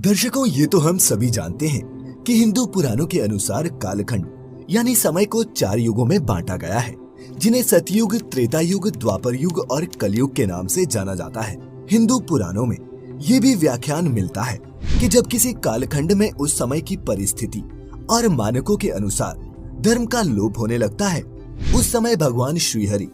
दर्शकों, ये तो हम सभी जानते हैं कि हिंदू पुराणों के अनुसार कालखंड यानी समय को 4 युगों में बांटा गया है, जिन्हें सतयुग, त्रेता युग, द्वापर युग और कलयुग के नाम से जाना जाता है। हिंदू पुराणों में ये भी व्याख्यान मिलता है कि जब किसी कालखंड में उस समय की परिस्थिति और मानकों के अनुसार धर्म का लोप होने लगता है, उस समय भगवान श्रीहरि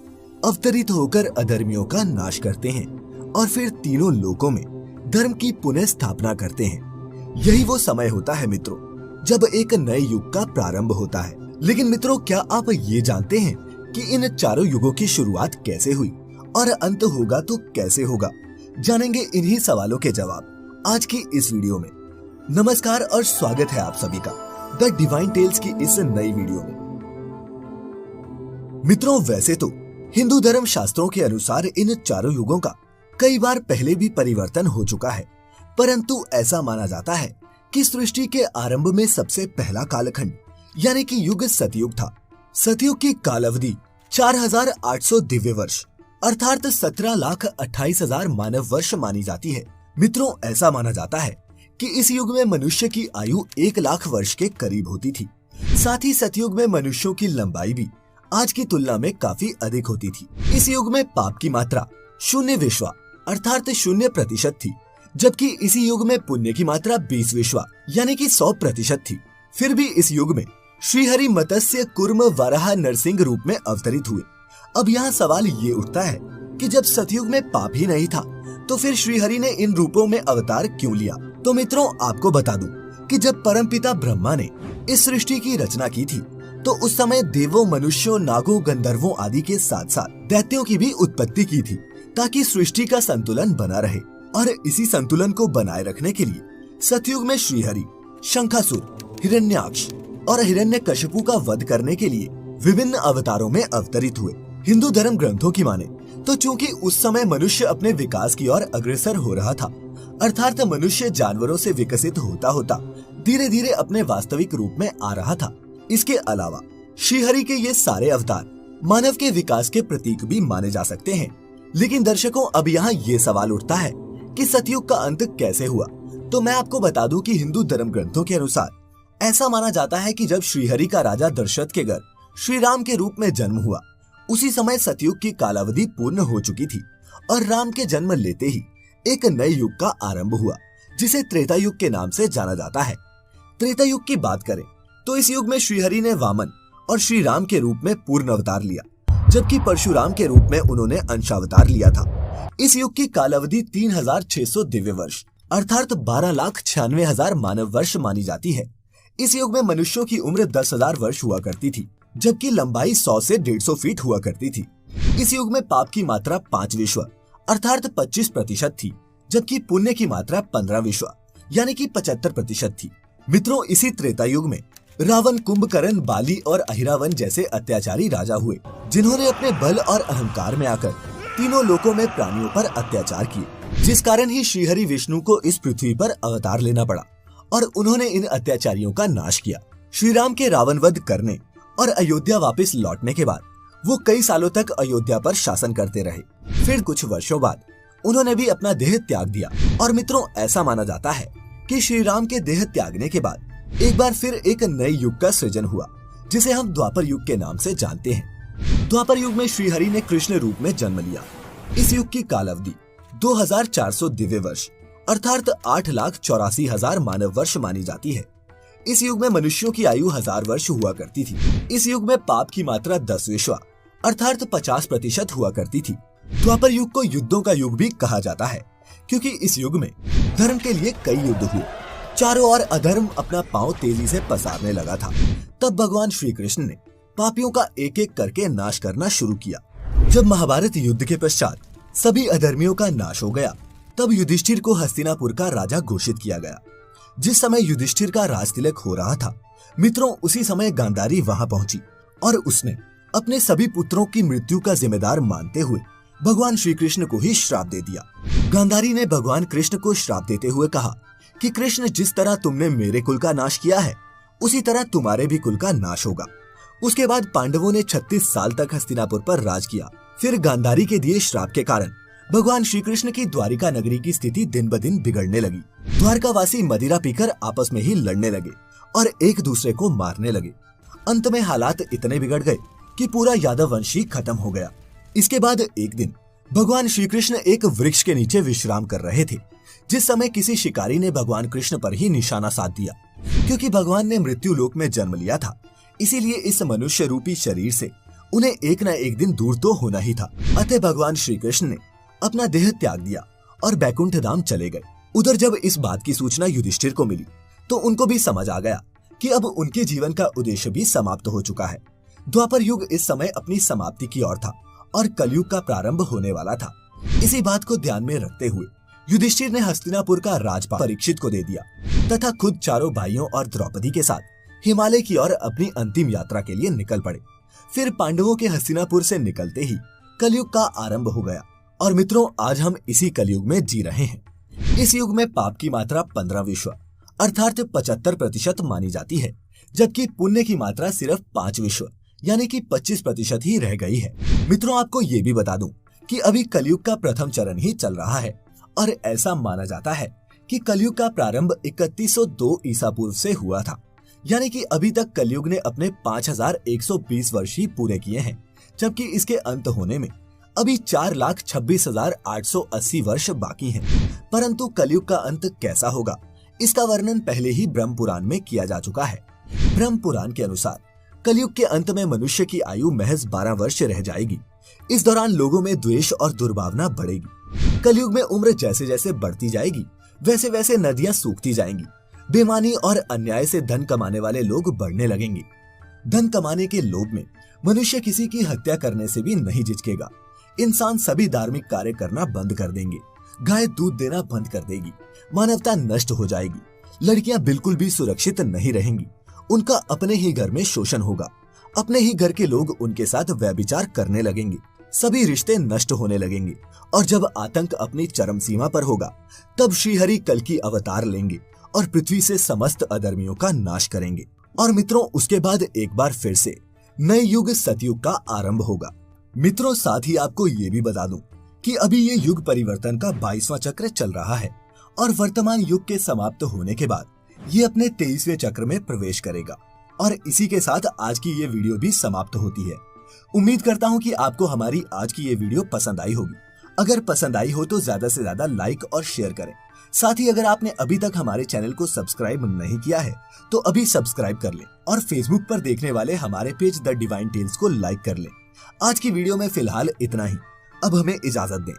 अवतरित होकर अधर्मियों का नाश करते हैं और फिर तीनों लोकों में धर्म की पुनः स्थापना करते हैं। यही वो समय होता है मित्रों, जब एक नए युग का प्रारंभ होता है। लेकिन मित्रों, क्या आप ये जानते हैं कि इन चारों युगों की शुरुआत कैसे हुई और अंत होगा तो कैसे होगा? जानेंगे इन्हीं सवालों के जवाब आज की इस वीडियो में। नमस्कार और स्वागत है आप सभी का द डिवाइन टेल्स की इस नई वीडियो में। मित्रों, वैसे तो हिंदू धर्म शास्त्रों के अनुसार इन चारों युगों का कई बार पहले भी परिवर्तन हो चुका है, परंतु ऐसा माना जाता है कि सृष्टि के आरंभ में सबसे पहला कालखंड यानी कि युग सतयुग था। सतयुग की काल अवधि 4800 दिव्य वर्ष अर्थात 17,28,000 मानव वर्ष मानी जाती है। मित्रों, ऐसा माना जाता है कि इस युग में मनुष्य की आयु 1 लाख वर्ष के करीब होती थी। साथ ही सतयुग में मनुष्यों की लंबाई भी आज की तुलना में काफी अधिक होती थी। इस युग में पाप की मात्रा 0 विश्वा अर्थात 0% थी, जबकि इसी युग में पुण्य की मात्रा 20 विश्वा यानी कि 100% थी। फिर भी इस युग में श्रीहरि मत्स्य कूर्म वराह नरसिंह रूप में अवतरित हुए। अब यहाँ सवाल ये उठता है कि जब सतयुग में पाप ही नहीं था तो फिर श्रीहरि ने इन रूपों में अवतार क्यों लिया? तो मित्रों, आपको बता दूं कि जब परमपिता ब्रह्मा ने इस सृष्टि की रचना की थी तो उस समय देवों, मनुष्यों, नागों, गंधर्वों आदि के साथ साथ दैत्यों की भी उत्पत्ति की थी, ताकि सृष्टि का संतुलन बना रहे। और इसी संतुलन को बनाए रखने के लिए सतयुग में श्रीहरि शंखासुर, हिरण्याक्ष और हिरण्यकशिपु का वध करने के लिए विभिन्न अवतारों में अवतरित हुए। हिंदू धर्म ग्रंथों की माने तो चूंकि उस समय मनुष्य अपने विकास की ओर अग्रसर हो रहा था, अर्थात मनुष्य जानवरों से विकसित होता होता धीरे धीरे अपने वास्तविक रूप में आ रहा था। इसके अलावा श्रीहरि के ये सारे अवतार मानव के विकास के प्रतीक भी माने जा सकते हैं। लेकिन दर्शकों, अब यहाँ ये सवाल उठता है कि सतयुग का अंत कैसे हुआ? तो मैं आपको बता दूं कि हिंदू धर्म ग्रंथों के अनुसार ऐसा माना जाता है कि जब श्रीहरि का राजा दशरथ के घर श्री राम के रूप में जन्म हुआ, उसी समय सतयुग की कालावधि पूर्ण हो चुकी थी और राम के जन्म लेते ही एक नए युग का आरंभ हुआ, जिसे त्रेता युग के नाम से जाना जाता है। त्रेता युग की बात करें तो इस युग में श्रीहरि ने वामन और श्री राम के रूप में पूर्ण अवतार लिया, जबकि परशुराम के रूप में उन्होंने अंशावतार लिया था। इस युग की कालावधि 3600 दिव्य वर्ष अर्थात 12,96,000 मानव वर्ष मानी जाती है। इस युग में मनुष्यों की उम्र 10,000 वर्ष हुआ करती थी, जबकि लंबाई 100 से 150 फीट हुआ करती थी। इस युग में पाप की मात्रा 5 विश्व अर्थात 25% थी, जबकि पुण्य की मात्रा 15 विश्व यानी कि 75% थी। मित्रों, इसी त्रेता युग में रावण, कुंभकर्ण, बाली और अहिरावण जैसे अत्याचारी राजा हुए, जिन्होंने अपने बल और अहंकार में आकर तीनों लोकों में प्राणियों पर अत्याचार किए, जिस कारण ही श्रीहरि विष्णु को इस पृथ्वी पर अवतार लेना पड़ा और उन्होंने इन अत्याचारियों का नाश किया। श्री राम के रावण वध करने और अयोध्या वापस लौटने के बाद वो कई सालों तक अयोध्या पर शासन करते रहे। फिर कुछ वर्षों बाद उन्होंने भी अपना देह त्याग दिया। और मित्रों, ऐसा माना जाता है कि श्री राम के देह त्यागने के बाद एक बार फिर एक नए युग का सृजन हुआ, जिसे हम द्वापर युग के नाम से जानते हैं। द्वापर युग में श्रीहरि ने कृष्ण रूप में जन्म लिया। इस युग की काल अवधि 2400 दिव्य वर्ष अर्थात 8,84,000 मानव वर्ष मानी जाती है। इस युग में मनुष्यों की आयु 1000 वर्ष हुआ करती थी। इस युग में पाप की मात्रा 10 विश्वा अर्थात 50% हुआ करती थी। द्वापर युग को युद्धों का युग भी कहा जाता है, क्योंकि इस युग में धर्म के लिए कई युद्ध हुए। चारों ओर अधर्म अपना पांव तेजी से पसारने लगा था। तब भगवान श्री कृष्ण ने पापियों का एक एक करके नाश करना शुरू किया। जब महाभारत युद्ध के पश्चात सभी अधर्मियों का नाश हो गया, तब युधिष्ठिर को हस्तिनापुर का राजा घोषित किया गया। जिस समय युधिष्ठिर का राज तिलक हो रहा था, मित्रों, उसी समय गांधारी वहां पहुंची और उसने अपने सभी पुत्रों की मृत्यु का जिम्मेदार मानते हुए भगवान श्री कृष्ण को ही श्राप दे दिया। गांधारी ने भगवान कृष्ण को श्राप देते हुए कहा कि कृष्ण, जिस तरह तुमने मेरे कुल का नाश किया है, उसी तरह तुम्हारे भी कुल का नाश होगा। उसके बाद पांडवों ने 36 साल तक हस्तिनापुर पर राज किया। फिर गांधारी के दिए श्राप के कारण भगवान श्री कृष्ण की द्वारिका नगरी की स्थिति दिन ब दिन बिगड़ने लगी। द्वारकावासी मदिरा पीकर आपस में ही लड़ने लगे और एक दूसरे को मारने लगे। अंत में हालात इतने बिगड़ गए कि पूरा यादव वंश ही खत्म हो गया। इसके बाद एक दिन भगवान श्री कृष्ण एक वृक्ष के नीचे विश्राम कर रहे थे, जिस समय किसी शिकारी ने भगवान कृष्ण पर ही निशाना साध दिया। क्योंकि भगवान ने मृत्यु लोक में जन्म लिया था, इसीलिए इस मनुष्य रूपी शरीर से उन्हें एक न एक दिन दूर तो होना ही था। अतः भगवान श्री कृष्ण ने अपना देह त्याग दिया और बैकुंठ धाम चले गए। उधर जब इस बात की सूचना युधिष्ठिर को मिली तो उनको भी समझ आ गया कि अब उनके जीवन का उद्देश्य भी समाप्त हो चुका है। द्वापर युग इस समय अपनी समाप्ति की ओर था और कलयुग का प्रारंभ होने वाला था। इसी बात को ध्यान में रखते हुए युधिष्ठिर ने हस्तिनापुर का राजपाट परीक्षित को दे दिया तथा खुद चारों भाइयों और द्रौपदी के साथ हिमालय की ओर अपनी अंतिम यात्रा के लिए निकल पड़े। फिर पांडवों के हस्तिनापुर से निकलते ही कलयुग का आरंभ हो गया। और मित्रों, आज हम इसी कलयुग में जी रहे हैं। इस युग में पाप की मात्रा 15 विश्व अर्थात 75% मानी जाती है, जबकि पुण्य की मात्रा सिर्फ 5 विश्व यानी कि 25% ही रह गई है। मित्रों, आपको ये भी बता दूं कि अभी कलयुग का प्रथम चरण ही चल रहा है और ऐसा माना जाता है कि कलयुग का प्रारंभ 3102 ईसा पूर्व से हुआ था। यानी कि अभी तक कलयुग ने अपने 5120 वर्ष ही पूरे किए हैं, जबकि इसके अंत होने में अभी 4,26,880 वर्ष बाकी हैं। परंतु कलयुग का अंत कैसा होगा, इसका वर्णन पहले ही ब्रह्म पुराण में किया जा चुका है। ब्रह्म पुराण के अनुसार कलयुग के अंत में मनुष्य की आयु महज 12 वर्ष रह जाएगी। इस दौरान लोगों में द्वेष और दुर्भावना बढ़ेगी। कलयुग में उम्र जैसे जैसे बढ़ती जाएगी, वैसे वैसे नदियां सूखती जाएंगी। बेईमानी और अन्याय से धन कमाने वाले लोग बढ़ने लगेंगे। धन कमाने के लोभ में मनुष्य किसी की हत्या करने से भी नहीं झिझकेगा। इंसान सभी धार्मिक कार्य करना बंद कर देंगे। गाय दूध देना बंद कर देगी। मानवता नष्ट हो जाएगी। लड़कियां बिल्कुल भी सुरक्षित नहीं रहेंगी। उनका अपने ही घर में शोषण होगा। अपने ही घर के लोग उनके साथ व्यभिचार करने लगेंगे। सभी रिश्ते नष्ट होने लगेंगे। और जब आतंक अपनी चरम सीमा पर होगा, तब श्रीहरि कल की अवतार लेंगे और पृथ्वी से समस्त अधर्मियों का नाश करेंगे। और मित्रों, उसके बाद एक बार फिर से नए युग सतयुग का आरंभ होगा। मित्रों, साथ ही आपको ये भी बता दूं कि अभी ये युग परिवर्तन का 22वां चक्र चल रहा है और वर्तमान युग के समाप्त होने के बाद ये अपने 23वें चक्र में प्रवेश करेगा। और इसी के साथ आज की ये वीडियो भी समाप्त होती है। उम्मीद करता हूँ कि आपको हमारी आज की ये वीडियो पसंद आई होगी। अगर पसंद आई हो तो ज्यादा से ज्यादा लाइक और शेयर करें। साथ ही अगर आपने अभी तक हमारे चैनल को सब्सक्राइब नहीं किया है तो अभी सब्सक्राइब कर लें और फेसबुक पर देखने वाले हमारे पेज द डिवाइन टेल्स को लाइक कर लें। आज की वीडियो में फिलहाल इतना ही। अब हमें इजाजत दें।